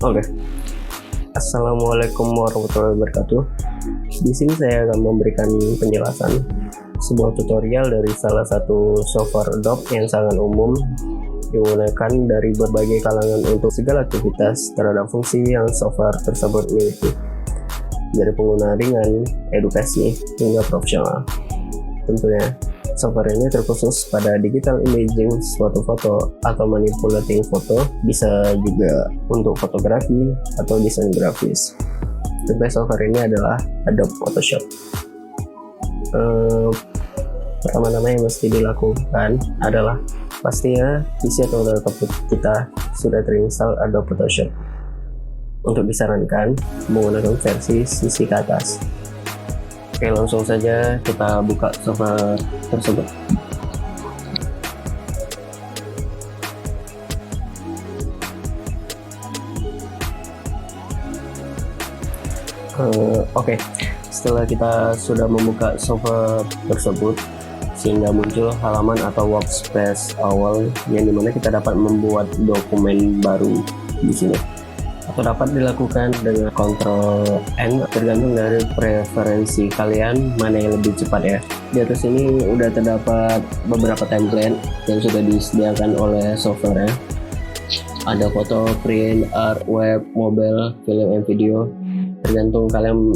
Oke. Assalamualaikum warahmatullahi wabarakatuh. Di sini saya akan memberikan penjelasan sebuah tutorial dari salah satu software Adobe yang sangat umum digunakan dari berbagai kalangan untuk segala aktivitas terhadap fungsi yang software tersebut miliki, dari pengguna ringan, edukasi, hingga profesional. Tentunya, software ini terkhusus pada digital imaging suatu foto atau manipulating foto, bisa juga untuk fotografi atau desain grafis. Tugas software ini adalah Adobe Photoshop. Pertama-tama yang mesti dilakukan adalah pastinya PC atau laptop kita sudah terinstall Adobe Photoshop. Untuk disarankan menggunakan versi sisi ke atas. Oke, langsung saja kita buka software tersebut. Oke, setelah kita sudah membuka software tersebut, sehingga muncul halaman atau workspace awal yang dimana kita dapat membuat dokumen baru di sini. Atau dapat dilakukan dengan Ctrl N, tergantung dari preferensi kalian mana yang lebih cepat ya. Di atas ini udah terdapat beberapa template yang sudah disediakan oleh software ya. Ada foto, print, art, web, mobile, film, and video. Tergantung kalian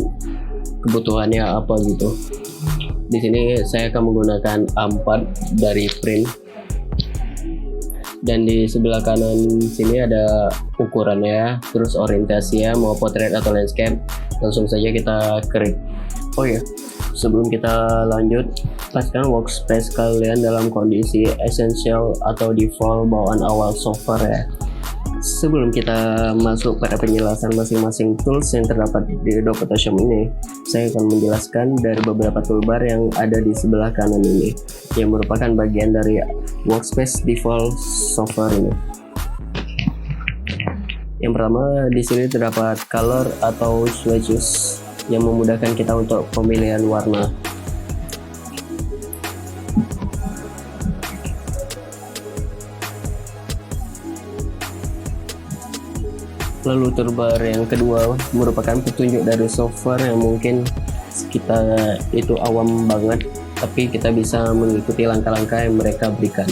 kebutuhannya apa gitu. Di sini saya akan menggunakan A4 dari print. Dan di sebelah kanan sini ada ukurannya, terus orientasinya mau portrait atau landscape. Langsung saja kita klik. Oh ya, sebelum kita lanjut, pastikan workspace kalian dalam kondisi essential atau default bawaan awal software ya. Sebelum kita masuk pada penjelasan masing-masing tools yang terdapat di Adobe Photoshop ini, saya akan menjelaskan dari beberapa toolbar yang ada di sebelah kanan ini, yang merupakan bagian dari workspace default software ini. Yang pertama, di sini terdapat color atau swatches yang memudahkan kita untuk pemilihan warna. Lalu toolbar yang kedua merupakan petunjuk dari software yang mungkin kita itu awam banget, tapi kita bisa mengikuti langkah-langkah yang mereka berikan.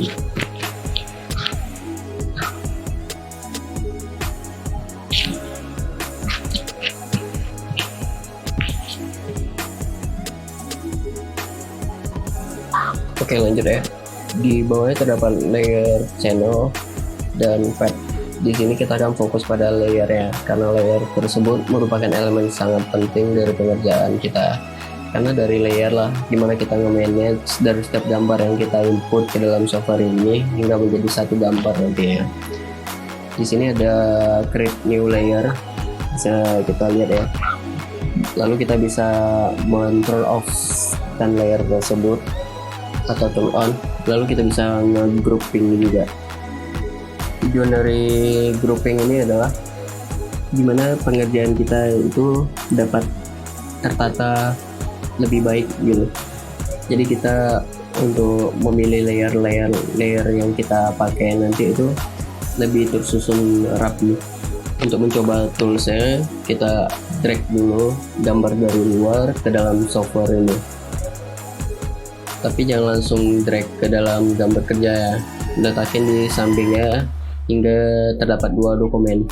Oke, lanjut ya. Di bawahnya terdapat layer, channel, dan pad. Di sini kita akan fokus pada layernya, karena layer tersebut merupakan elemen sangat penting dari pengerjaan kita. Karena dari layer lah dimana kita nge-manage dari setiap gambar yang kita input ke dalam software ini hingga menjadi satu gambar nantinya. Di sini ada create new layer, bisa kita lihat ya. Lalu kita bisa men-turn off dan layer tersebut atau turn on. Lalu kita bisa nge-grouping juga. Tujuan dari grouping ini adalah gimana pengerjaan kita itu dapat tertata lebih baik gitu. Jadi kita untuk memilih layer yang kita pakai nanti itu lebih tersusun rapi. Untuk mencoba toolsnya, kita drag dulu gambar dari luar ke dalam software ini. Tapi jangan langsung drag ke dalam gambar kerja ya. Letakin di sampingnya hingga terdapat dua dokumen.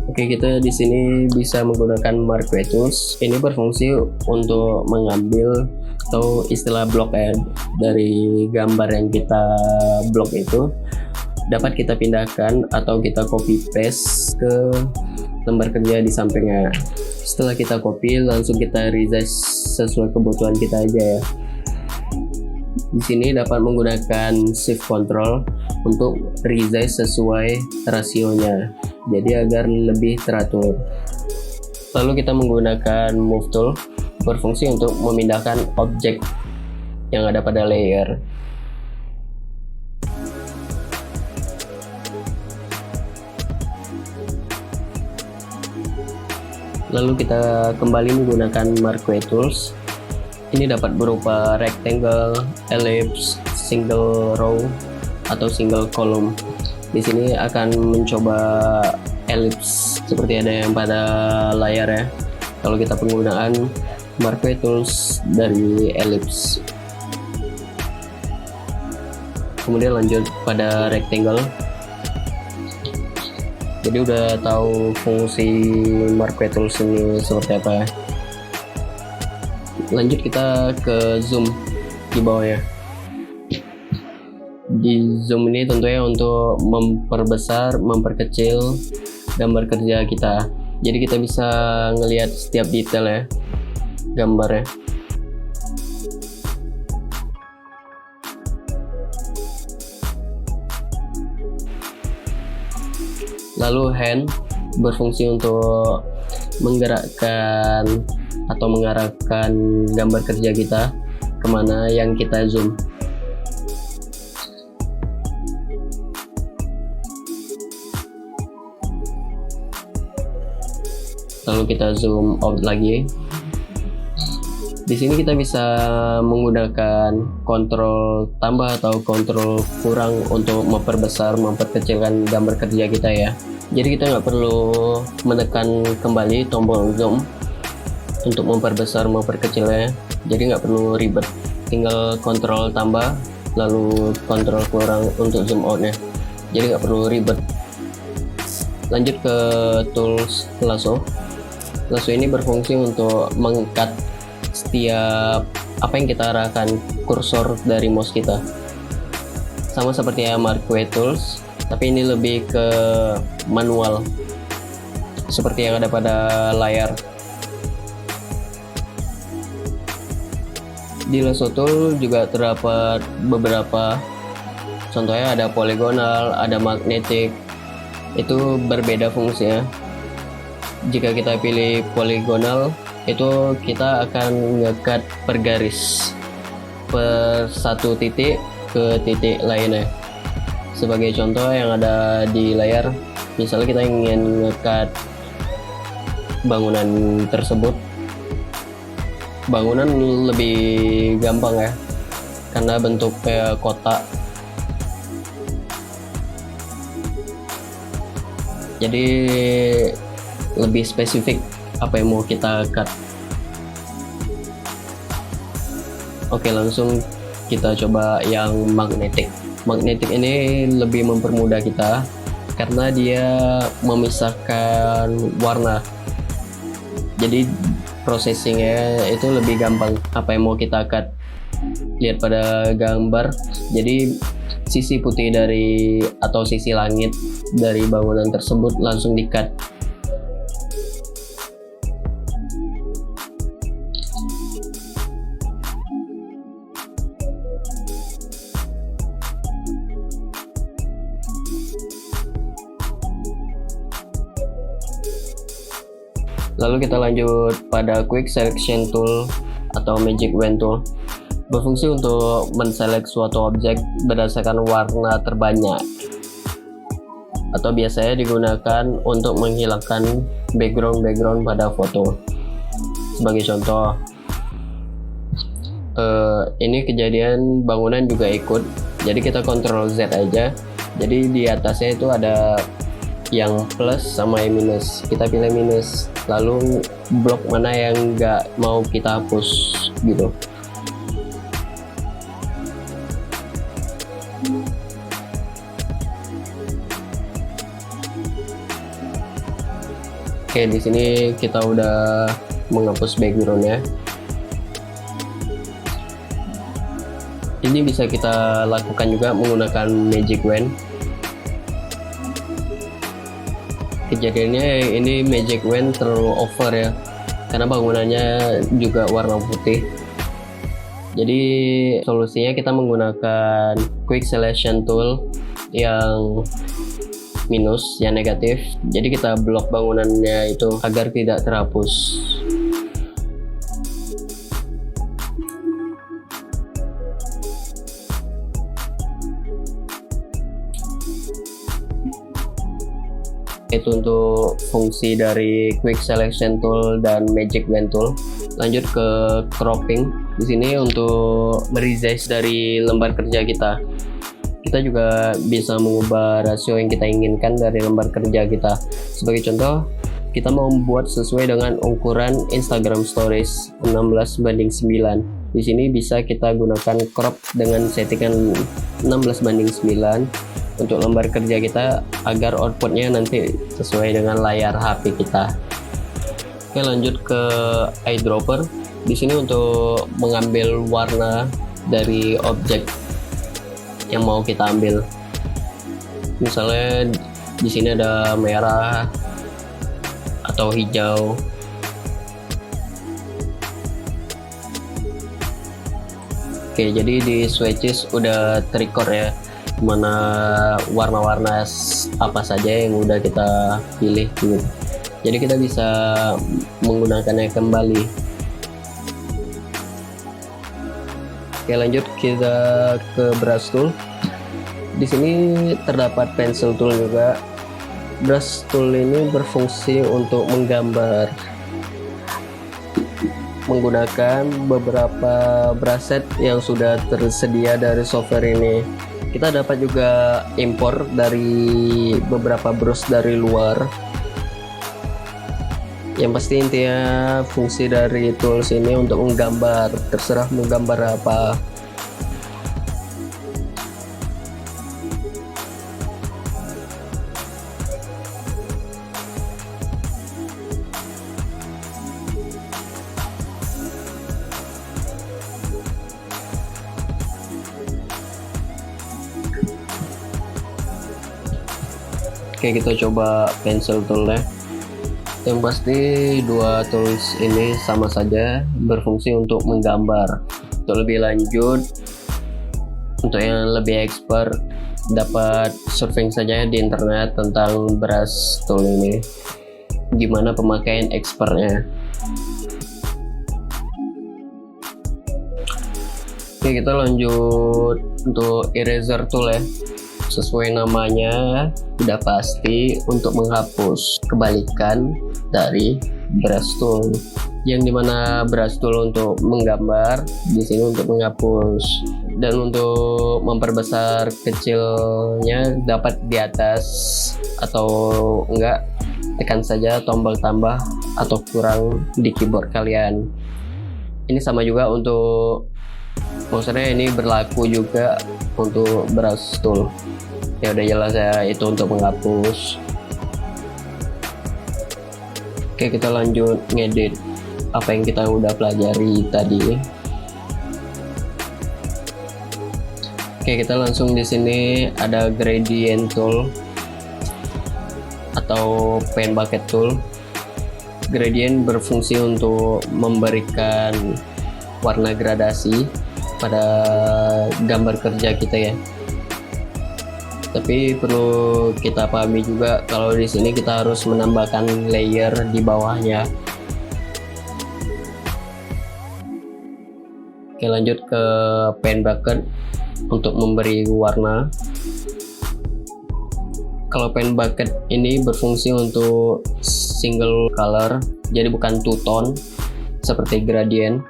Oke, kita di sini bisa menggunakan Marquee Tools. Ini berfungsi untuk mengambil atau istilah blok ya, dari gambar yang kita blok itu dapat kita pindahkan atau kita copy paste ke lembar kerja di sampingnya. Setelah kita copy, langsung kita resize sesuai kebutuhan kita aja ya. Di sini dapat menggunakan shift control untuk resize sesuai rasionya, jadi agar lebih teratur. Lalu kita menggunakan move tool, berfungsi untuk memindahkan objek yang ada pada layer. Lalu kita kembali menggunakan Marquee Tools. Ini dapat berupa rectangle, ellipse, single row, atau single column. Di sini akan mencoba ellipse seperti ada yang pada layar ya. Kalau kita penggunaan Marquee Tools dari ellipse. Kemudian lanjut pada rectangle. Jadi udah tahu fungsi Marquee Tools ini seperti apa ya. Lanjut kita ke zoom di bawah ya. Di zoom ini tentunya untuk memperbesar, memperkecil gambar kerja kita. Jadi kita bisa ngelihat setiap detail ya gambarnya. Lalu hand berfungsi untuk menggerakkan atau mengarahkan gambar kerja kita kemana yang kita zoom. Lalu kita zoom out lagi. Di sini kita bisa menggunakan kontrol tambah atau kontrol kurang untuk memperbesar, memperkecilkan gambar kerja kita ya. Jadi kita nggak perlu menekan kembali tombol zoom untuk memperbesar, memperkecilnya. Jadi nggak perlu ribet. Tinggal kontrol tambah, lalu kontrol kurang untuk zoom outnya. Jadi nggak perlu ribet. Lanjut ke tools lasso. Lasso ini berfungsi untuk mengangkat setiap apa yang kita arahkan kursor dari mouse kita. Sama seperti Marquee Tools, tapi ini lebih ke manual seperti yang ada pada layar. Di lasso tool juga terdapat beberapa, contohnya ada poligonal, ada magnetic. Itu berbeda fungsinya. Jika kita pilih poligonal, itu kita akan ngekat per garis, per satu titik ke titik lainnya. Sebagai contoh yang ada di layar, misalnya kita ingin ngekat bangunan tersebut. Bangunan lebih gampang ya, karena bentuknya kotak. Jadi lebih spesifik apa yang mau kita cut. Oke, langsung kita coba yang magnetic. Magnetic ini lebih mempermudah kita karena dia memisahkan warna. Jadi processingnya itu lebih gampang. Apa yang mau kita cut, lihat pada gambar. Jadi sisi putih dari atau sisi langit dari bangunan tersebut langsung di-cut. Lalu kita lanjut pada Quick Selection Tool atau Magic Wand Tool. Berfungsi untuk menselect suatu objek berdasarkan warna terbanyak, atau biasanya digunakan untuk menghilangkan background pada foto. Sebagai contoh, ini kejadian bangunan juga ikut, jadi kita Ctrl Z aja. Jadi di atasnya itu ada yang plus sama yang minus. Kita pilih minus, lalu blok mana yang nggak mau kita hapus gitu. Oke, di sini kita udah menghapus backgroundnya. Ini bisa kita lakukan juga menggunakan Magic Wand. Kejadiannya ini Magic Wand terlalu over ya, karena bangunannya juga warna putih. Jadi solusinya kita menggunakan Quick Selection Tool yang minus, yang negatif. Jadi kita blok bangunannya itu agar tidak terhapus. Itu untuk fungsi dari Quick Selection Tool dan Magic Wand Tool. Lanjut ke cropping. Di sini untuk meresize dari lembar kerja kita kita juga bisa mengubah rasio yang kita inginkan dari lembar kerja kita. Sebagai contoh, kita mau membuat sesuai dengan ukuran Instagram Stories 16:9. Di sini bisa kita gunakan crop dengan settingan 16:9 untuk lembar kerja kita agar outputnya nanti sesuai dengan layar HP kita. Oke, lanjut ke eyedropper. Di sini untuk mengambil warna dari objek yang mau kita ambil. Misalnya di sini ada merah atau hijau. Oke, jadi di swatches udah terrecord ya mana warna-warna apa saja yang udah kita pilih gitu. Jadi kita bisa menggunakannya kembali. Oke, lanjut kita ke brush tool. Di sini terdapat pencil tool juga. Brush tool ini berfungsi untuk menggambar menggunakan beberapa brush set yang sudah tersedia dari software ini. Kita dapat juga impor dari beberapa brush dari luar. Yang pasti intinya fungsi dari tools ini untuk menggambar, terserah menggambar apa. Oke, kita coba pencil toolnya. Yang pasti dua tools ini sama saja berfungsi untuk menggambar. Untuk lebih lanjut, untuk yang lebih expert, dapat surfing saja di internet tentang brush tool ini, gimana pemakaian expertnya. Oke, kita lanjut untuk eraser tool ya. Sesuai namanya udah pasti untuk menghapus, kebalikan dari brush tool yang dimana brush tool untuk menggambar, di sini untuk menghapus. Dan untuk memperbesar kecilnya dapat di atas atau enggak, tekan saja tombol tambah atau kurang di keyboard kalian. Ini sama juga untuk, maksudnya ini berlaku juga untuk brush tool. Ya udah jelas ya, itu untuk menghapus. Oke, kita lanjut ngedit apa yang kita udah pelajari tadi. Oke, kita langsung di sini ada gradient tool atau pen bucket tool. Gradient berfungsi untuk memberikan warna gradasi pada gambar kerja kita ya. Tapi perlu kita pahami juga kalau di sini kita harus menambahkan layer di bawahnya. Oke, lanjut ke pen bucket untuk memberi warna. Kalau pen bucket ini berfungsi untuk single color, jadi bukan two tone seperti gradient.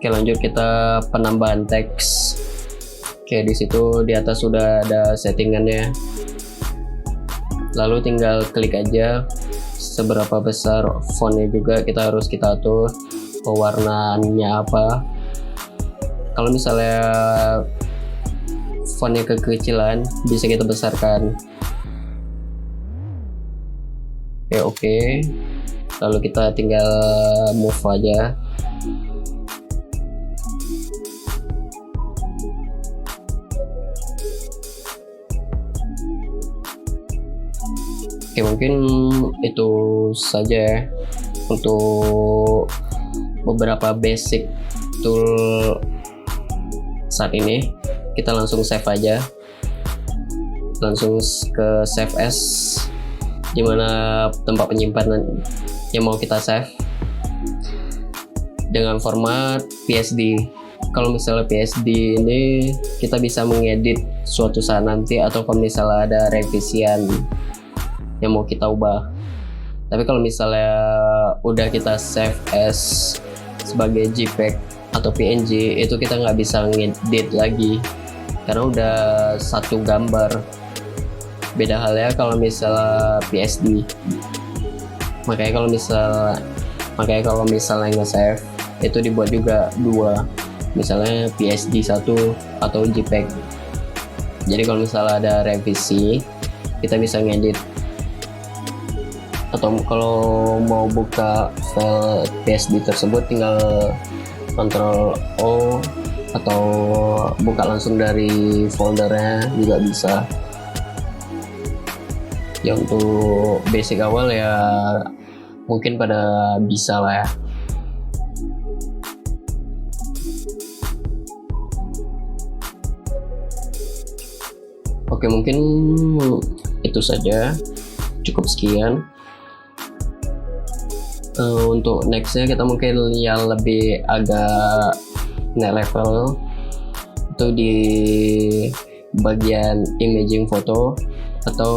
Oke, lanjut kita penambahan teks. Oke, di situ di atas sudah ada settingannya. Lalu tinggal klik aja seberapa besar fontnya, juga kita harus kita atur pewarnaannya apa. Kalau misalnya fontnya kekecilan, bisa kita besarkan. Oke. Lalu kita tinggal move aja. Oke, mungkin itu saja ya untuk beberapa basic tool saat ini. Kita langsung save aja, langsung ke save as, dimana tempat penyimpanan yang mau kita save dengan format PSD. Kalau misalnya PSD ini kita bisa mengedit suatu saat nanti, atau kalau misalnya ada revisian yang mau kita ubah. Tapi kalau misalnya udah kita save as sebagai JPEG atau PNG itu kita nggak bisa ngedit lagi karena udah satu gambar. Beda halnya kalau misalnya PSD. Makanya kalau misalnya nge-save itu dibuat juga dua, misalnya PSD 1 atau JPEG. Jadi kalau misalnya ada revisi kita bisa ngedit, atau kalau mau buka file PSD tersebut tinggal Ctrl O atau buka langsung dari foldernya juga bisa. Ya untuk basic awal ya mungkin pada bisa lah ya. Oke, mungkin itu saja, cukup sekian. Untuk nextnya kita mungkin yang lebih agak naik level itu di bagian imaging foto, atau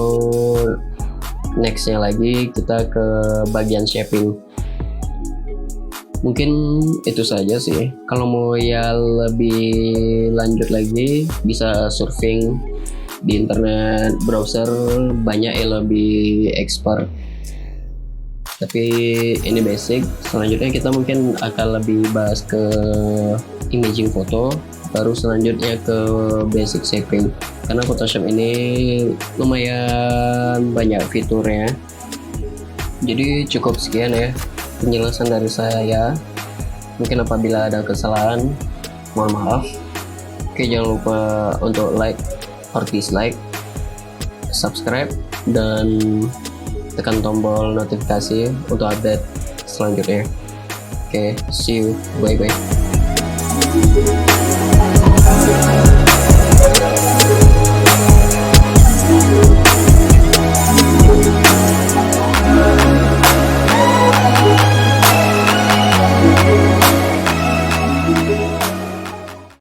nextnya lagi kita ke bagian shaping. Mungkin itu saja sih. Kalau mau yang lebih lanjut lagi bisa surfing di internet, browser banyak yang lebih expert. Tapi ini basic. Selanjutnya kita mungkin akan lebih bahas ke imaging foto, baru selanjutnya ke basic shaping. Karena Photoshop ini lumayan banyak fiturnya. Jadi cukup sekian ya penjelasan dari saya. Mungkin apabila ada kesalahan, mohon maaf. Oke, jangan lupa untuk like or dislike, subscribe, dan tekan tombol notifikasi untuk update selanjutnya. Oke, see you, bye bye.